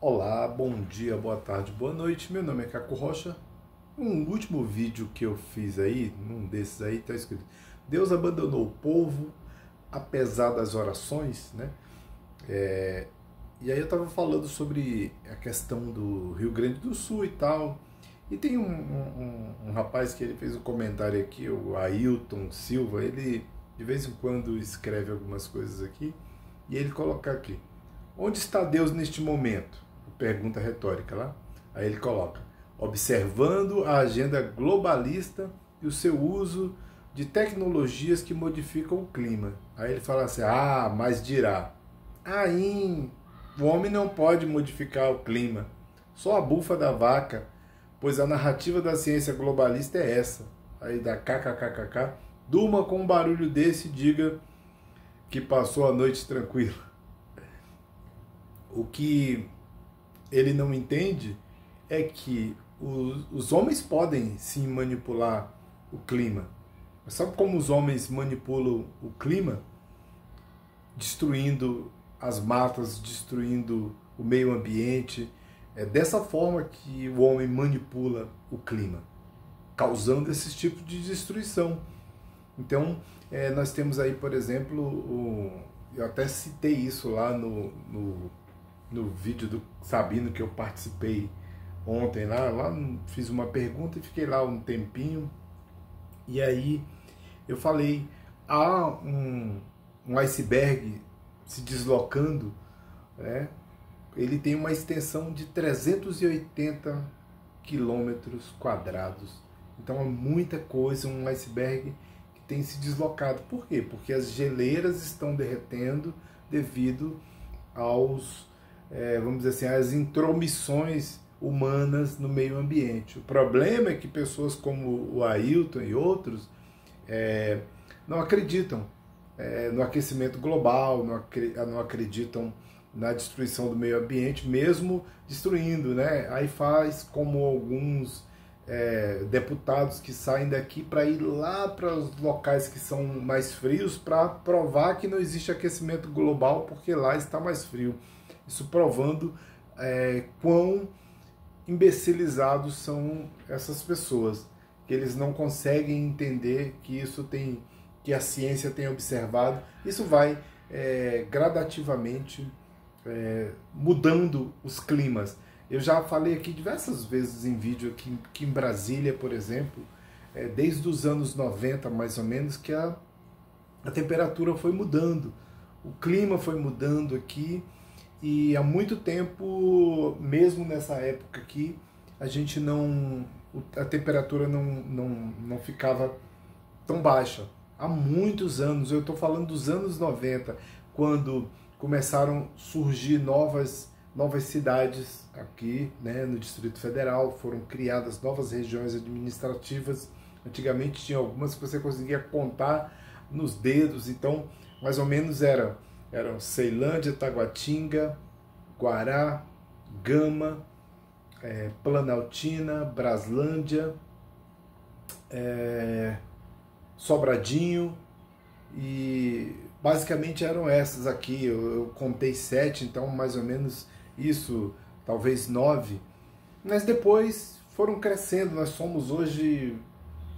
Olá, bom dia, boa tarde, boa noite. Meu nome é Caco Rocha. Um último vídeo que eu fiz aí, num desses aí, tá escrito: Deus abandonou o povo apesar das orações, né? E aí eu tava falando sobre a questão do Rio Grande do Sul e tal. E tem um rapaz que ele fez um comentário aqui, o Ailton Silva. Ele de vez em quando escreve algumas coisas aqui e ele coloca aqui: onde está Deus neste momento? Pergunta retórica lá. Aí ele coloca: observando a agenda globalista e o seu uso de tecnologias que modificam o clima. Aí ele fala assim: mas dirá. O homem não pode modificar o clima. Só a bufa da vaca, pois a narrativa da ciência globalista é essa. Aí dá kkkk. Durma com um barulho desse e diga que passou a noite tranquila. O que ele não entende é que os homens podem sim manipular o clima. Mas sabe como os homens manipulam o clima? Destruindo as matas, destruindo o meio ambiente. É dessa forma que o homem manipula o clima, causando esses tipos de destruição. Então, nós temos aí, por exemplo, eu até citei isso lá no vídeo do Sabino que eu participei ontem lá fiz uma pergunta e fiquei lá um tempinho, e aí eu falei: há um iceberg se deslocando, né? Ele tem uma extensão de 380 quilômetros quadrados, então é muita coisa, um iceberg que tem se deslocado. Por quê? Porque as geleiras estão derretendo devido aos vamos dizer assim, as intromissões humanas no meio ambiente. O problema é que pessoas como o Ailton e outros não acreditam no aquecimento global, não acreditam na destruição do meio ambiente, mesmo destruindo, né? Aí faz como alguns deputados que saem daqui para ir lá para os locais que são mais frios para provar que não existe aquecimento global porque lá está mais frio. Isso provando quão imbecilizados são essas pessoas, que eles não conseguem entender que isso tem, que a ciência tem observado. Isso vai gradativamente mudando os climas. Eu já falei aqui diversas vezes em vídeo que em Brasília, por exemplo, desde os anos 90 mais ou menos, que a temperatura foi mudando, o clima foi mudando aqui. E há muito tempo, mesmo nessa época aqui, a temperatura não ficava tão baixa. Há muitos anos, eu estou falando dos anos 90, quando começaram a surgir novas cidades aqui, né, no Distrito Federal, foram criadas novas regiões administrativas. Antigamente tinha algumas que você conseguia contar nos dedos, então mais ou menos eram Ceilândia, Taguatinga, Guará, Gama, Planaltina, Braslândia, Sobradinho, e basicamente eram essas aqui. Eu contei 7, então mais ou menos isso, talvez 9. Mas depois foram crescendo, nós somos hoje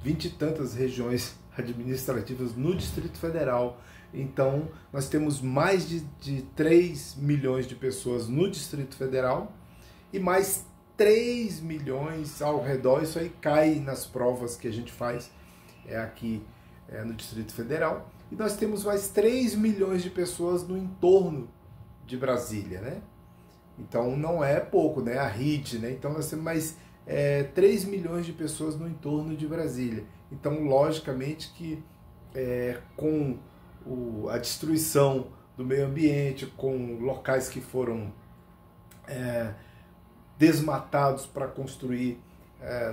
20 e tantas regiões administrativas no Distrito Federal. Então, nós temos mais de 3 milhões de pessoas no Distrito Federal e mais 3 milhões ao redor. Isso aí cai nas provas que a gente faz aqui no Distrito Federal. E nós temos mais 3 milhões de pessoas no entorno de Brasília, né? Então, não é pouco, né? A RIT, né? Então, nós temos mais 3 milhões de pessoas no entorno de Brasília. Então, logicamente que com a destruição do meio ambiente, com locais que foram desmatados para construir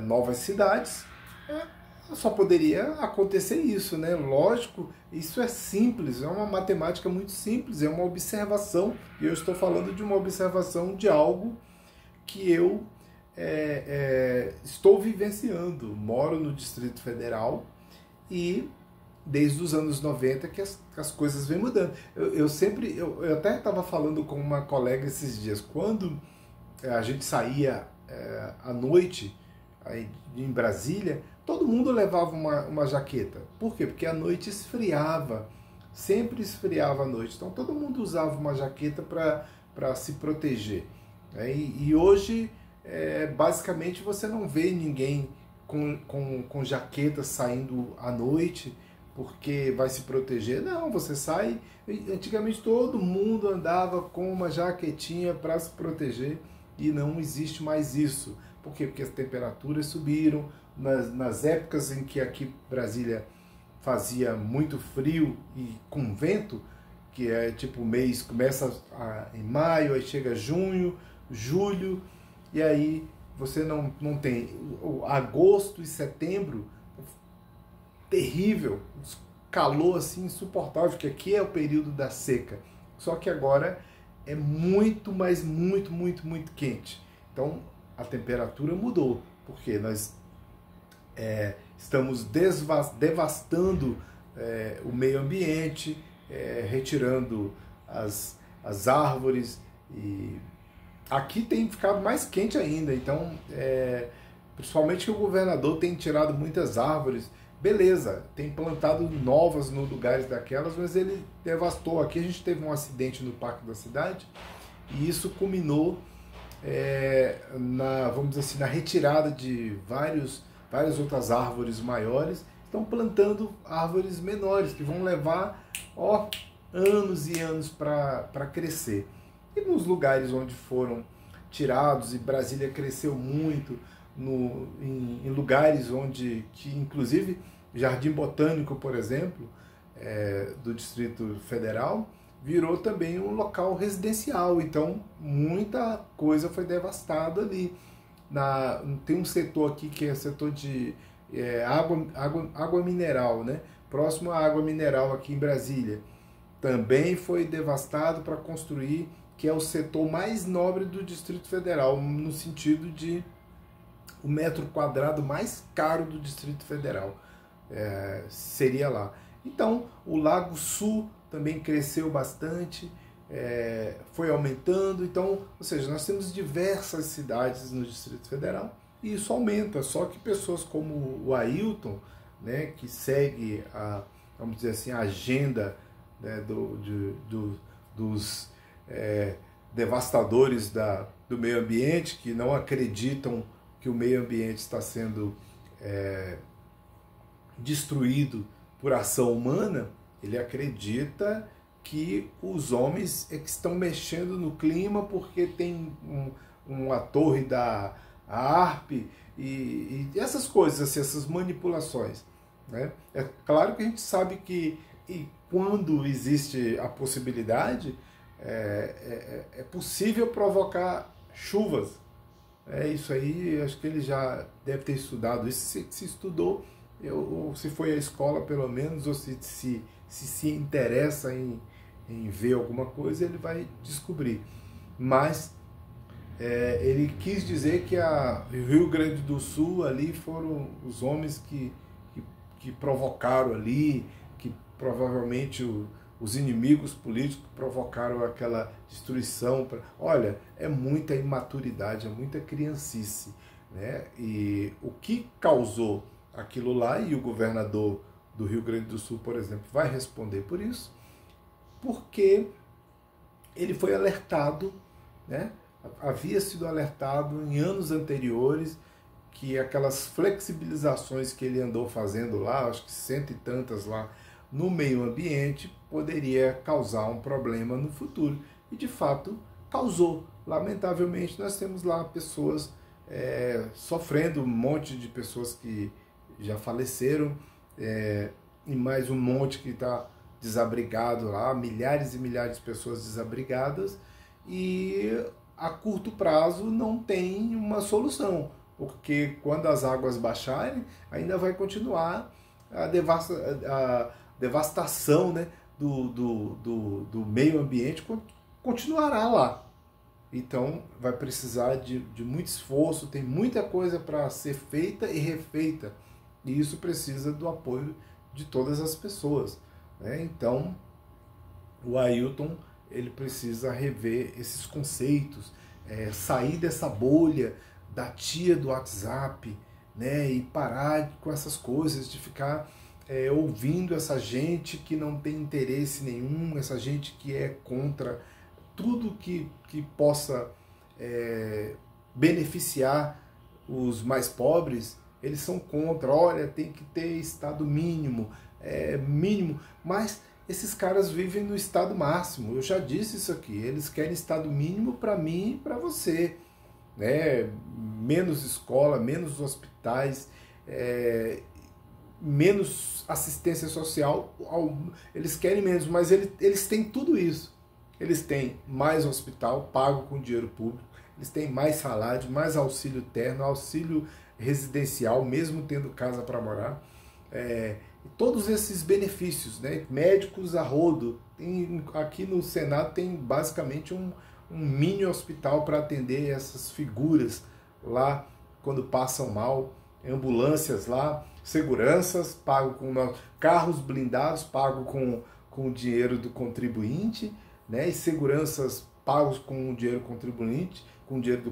novas cidades, só poderia acontecer isso, né? Lógico, isso é simples, é uma matemática muito simples, é uma observação, e eu estou falando de uma observação de algo que eu estou vivenciando. Moro no Distrito Federal e desde os anos 90 que as coisas vêm mudando. Eu até estava falando com uma colega esses dias, quando a gente saía à noite aí, em Brasília, todo mundo levava uma jaqueta. Por quê? Porque a noite esfriava, sempre esfriava à noite. Então todo mundo usava uma jaqueta para se proteger. E hoje, basicamente, você não vê ninguém com jaqueta saindo à noite porque vai se proteger. Não, você sai. Antigamente todo mundo andava com uma jaquetinha para se proteger e não existe mais isso. Por quê? Porque as temperaturas subiram. Nas épocas em que aqui em Brasília fazia muito frio e com vento, que é tipo o mês, começa em maio, aí chega junho, julho, e aí você não tem agosto e setembro, terrível, calor assim insuportável, porque aqui é o período da seca. Só que agora é muito, mas muito, muito, muito quente. Então a temperatura mudou, porque nós estamos devastando o meio ambiente, retirando as árvores, e aqui tem ficado mais quente ainda. Então, principalmente que o governador tem tirado muitas árvores. Beleza, tem plantado novas no lugares daquelas, mas ele devastou. Aqui a gente teve um acidente no Parque da Cidade e isso culminou vamos dizer assim, na retirada de várias outras árvores maiores. Estão plantando árvores menores que vão levar anos e anos para crescer. E nos lugares onde foram tirados, e Brasília cresceu muito, em lugares onde, que inclusive Jardim Botânico, por exemplo, do Distrito Federal, virou também um local residencial. Então muita coisa foi devastada ali. Tem um setor aqui que é setor de água mineral, né? Próximo à água mineral aqui em Brasília. Também foi devastado para construir, que é o setor mais nobre do Distrito Federal, no sentido de o metro quadrado mais caro do Distrito Federal. Seria lá. Então, o Lago Sul também cresceu bastante, foi aumentando. Então, ou seja, nós temos diversas cidades no Distrito Federal e isso aumenta. Só que pessoas como o Ailton, né, que segue vamos dizer assim, a agenda, né, dos devastadores do meio ambiente, que não acreditam que o meio ambiente está sendo destruído por ação humana. Ele acredita que os homens que estão mexendo no clima porque tem uma torre da ARP e essas coisas, assim, essas manipulações, né? É claro que a gente sabe que quando existe a possibilidade, é possível provocar chuvas. Isso aí, acho que ele já deve ter estudado isso, se estudou, ou se foi à escola pelo menos, ou se interessa em ver alguma coisa, ele vai descobrir. Mas ele quis dizer que o Rio Grande do Sul ali foram os homens que provocaram ali, que provavelmente os inimigos políticos provocaram aquela destruição. Olha, é muita imaturidade, é muita criancice, né? E o que causou aquilo lá, e o governador do Rio Grande do Sul, por exemplo, vai responder por isso, porque ele foi alertado, né? Havia sido alertado em anos anteriores que aquelas flexibilizações que ele andou fazendo lá, acho que 100 e tantas lá, no meio ambiente, poderia causar um problema no futuro. E de fato causou. Lamentavelmente nós temos lá pessoas sofrendo, um monte de pessoas que já faleceram, e mais um monte que está desabrigado lá, milhares e milhares de pessoas desabrigadas, e a curto prazo não tem uma solução, porque quando as águas baixarem, ainda vai continuar a devastação, né, do meio ambiente, continuará lá. Então vai precisar de muito esforço, tem muita coisa para ser feita e refeita, e isso precisa do apoio de todas as pessoas, né? Então o Ailton, ele precisa rever esses conceitos, sair dessa bolha da tia do WhatsApp, né, e parar com essas coisas de ficar ouvindo essa gente que não tem interesse nenhum, essa gente que é contra tudo que possa beneficiar os mais pobres. Eles são contra. Olha, tem que ter estado mínimo, mas esses caras vivem no estado máximo. Eu já disse isso aqui, eles querem estado mínimo para mim e para você, né? Menos escola, menos hospitais, menos assistência social. Eles querem menos, mas eles têm tudo isso. Eles têm mais hospital pago com dinheiro público, eles têm mais salário, mais auxílio terno, auxílio residencial, mesmo tendo casa para morar. Todos esses benefícios, né? Médicos a rodo. Aqui no Senado tem basicamente um mini hospital para atender essas figuras lá quando passam mal, ambulâncias lá, seguranças pago com carros blindados pago com o dinheiro do contribuinte, né? E seguranças pagos com o dinheiro do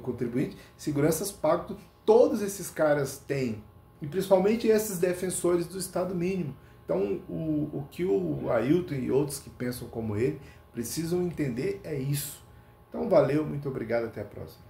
contribuinte, seguranças pagos. Todos esses caras têm, e principalmente esses defensores do Estado mínimo. Então, o que o Ailton e outros que pensam como ele precisam entender é isso. Então, valeu, muito obrigado, até a próxima.